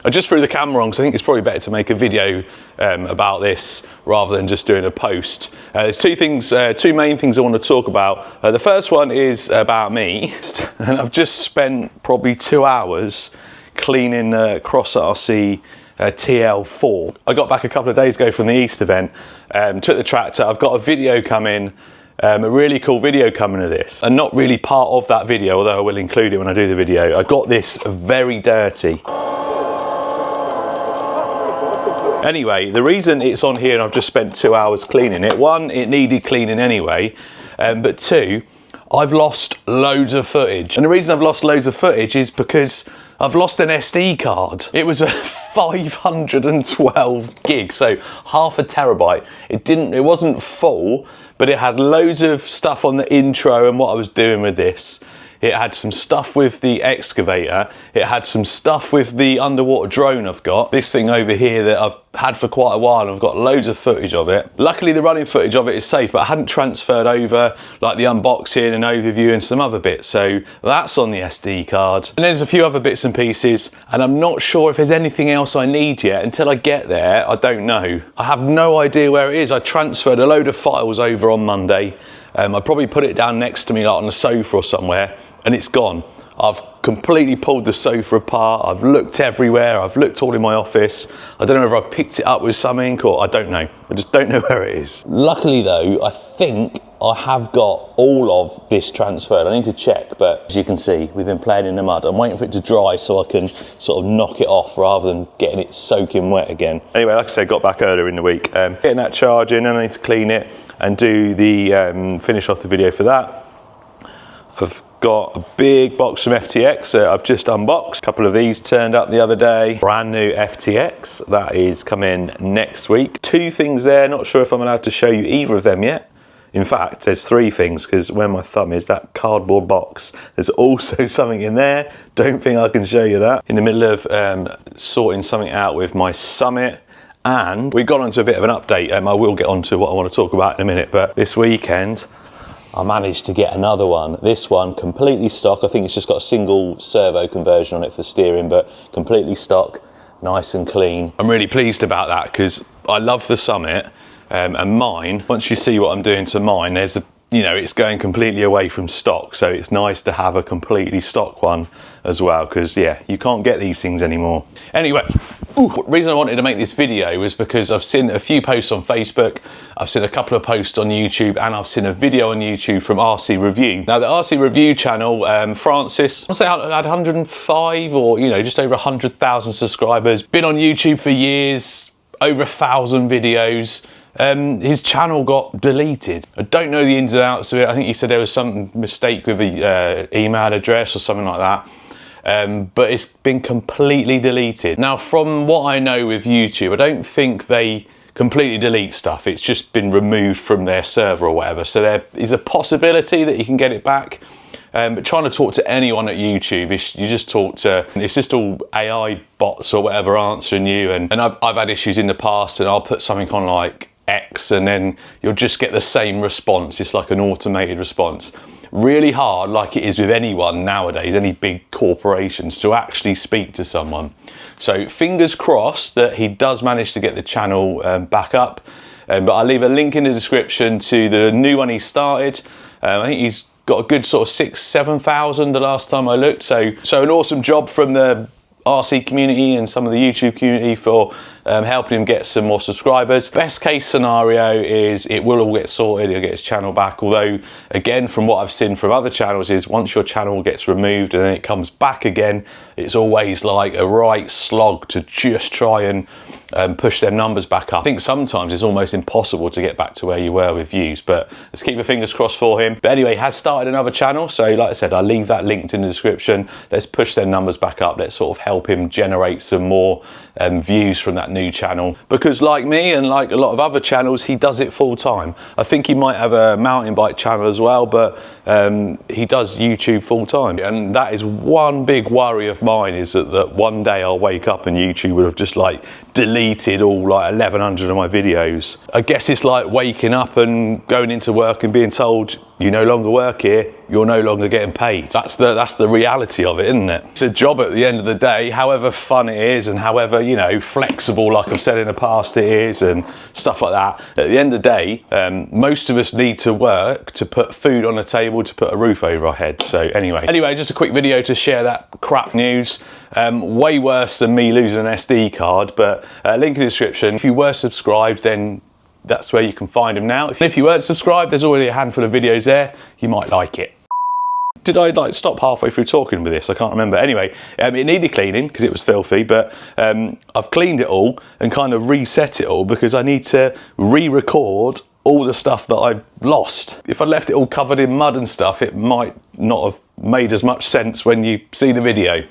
I just threw the camera on because I think it's probably better to make a video about this rather than just doing a post. There's two main things I want to talk about. The first one is about me, and I've just spent probably 2 hours cleaning the Cross RC TL4. I got back a couple of days ago from the East event, took the tractor. I've got a video coming, a really cool video coming of this, and not really part of that video, although I will include it when I do the video. I got this very dirty. Anyway, the reason it's on here and I've just spent 2 hours cleaning it, one, it needed cleaning anyway, but two, I've lost loads of footage. And the reason I've lost loads of footage is because I've lost an SD card. It was a 512 gig, so half a terabyte. It wasn't full, but it had loads of stuff on the intro and what I was doing with this. It had some stuff with the excavator. It had some stuff with the underwater drone I've got. This thing over here that I've had for quite a while and I've got loads of footage of it. Luckily the running footage of it is safe, but I hadn't transferred over like the unboxing and overview and some other bits. So that's on the SD card. And there's a few other bits and pieces, and I'm not sure if there's anything else I need yet. Until I get there, I don't know. I have no idea where it is. I transferred a load of files over on Monday. I probably put it down next to me like on the sofa or somewhere, and it's gone. I've completely pulled the sofa apart. I've looked everywhere. I've looked all in my office. I don't know whether I've picked it up with something or I don't know. I just don't know where it is. Luckily though, I think I have got all of this transferred. I need to check, but as you can see, we've been playing in the mud. I'm waiting for it to dry so I can sort of knock it off rather than getting it soaking wet again. Anyway, like I said, got back earlier in the week. Getting that charging, and I need to clean it and do the finish off the video for that. I've got a big box from FTX that I've just unboxed. A couple of these turned up the other day. Brand new FTX, that is coming next week. Two things there, not sure if I'm allowed to show you either of them yet. In fact, there's three things, because where my thumb is, that cardboard box, there's also something in there. Don't think I can show you that. In the middle of sorting something out with my Summit, and we got onto a bit of an update. I will get onto what I want to talk about in a minute, but this weekend, I managed to get another one. This one completely stock. I think it's just got a single servo conversion on it for the steering, but completely stock, nice and clean. I'm really pleased about that because I love the Summit, and mine, once you see what I'm doing to mine, there's a, you know, it's going completely away from stock, so it's nice to have a completely stock one as well, because yeah, you can't get these things anymore. Anyway, the reason I wanted to make this video was because I've seen a few posts on Facebook, I've seen a couple of posts on YouTube, and I've seen a video on YouTube from RC Review. Now the RC Review channel, Francis, I'll say I had 105 or, you know, just over 100,000 subscribers, been on YouTube for years, over 1,000 videos. His channel got deleted. I don't know the ins and outs of it. I think he said there was some mistake with the email address or something like that. But it's been completely deleted. Now, from what I know with YouTube, I don't think they completely delete stuff. It's just been removed from their server or whatever. So there is a possibility that you can get it back. But trying to talk to anyone at YouTube, you just talk to, it's just all AI bots or whatever answering you. And I've had issues in the past, and I'll put something on like X and then you'll just get the same response. It's like an automated response. Really hard, like it is with anyone nowadays, any big corporations, to actually speak to someone. So fingers crossed that he does manage to get the channel back up. But I'll leave a link in the description to the new one he started. I think he's got a good sort of 6,000-7,000 the last time I looked. So an awesome job from the RC community and some of the YouTube community for helping him get some more subscribers. Best case scenario is it will all get sorted, he'll get his channel back. Although, again, from what I've seen from other channels, is once your channel gets removed and then it comes back again, it's always like a right slog to just try and push their numbers back up. I think sometimes it's almost impossible to get back to where you were with views, but let's keep our fingers crossed for him. But anyway, he has started another channel, so like I said, I'll leave that linked in the description. Let's push their numbers back up. Let's sort of help him generate some more views from that new channel, because like me and like a lot of other channels, he does it full time. I think he might have a mountain bike channel as well, but he does YouTube full time, and that is one big worry of mine, is that one day I'll wake up and YouTube would have just like deleted all like 1,100 of my videos. I guess it's like waking up and going into work and being told you no longer work here, you're no longer getting paid. That's the reality of it, isn't it? It's a job at the end of the day, however fun it is and however, you know, flexible, like I've said in the past, it is and stuff like that. At the end of the day, most of us need to work to put food on the table, to put a roof over our head. So anyway, just a quick video to share that crap news. Way worse than me losing an SD card, but link in the description. If you were subscribed, then that's where you can find them now. If you weren't subscribed, there's already a handful of videos there. You might like it. Did I like stop halfway through talking with this? I can't remember. Anyway, it needed cleaning because it was filthy, but I've cleaned it all and kind of reset it all because I need to re-record all the stuff that I've lost. If I left it all covered in mud and stuff, it might not have made as much sense when you see the video.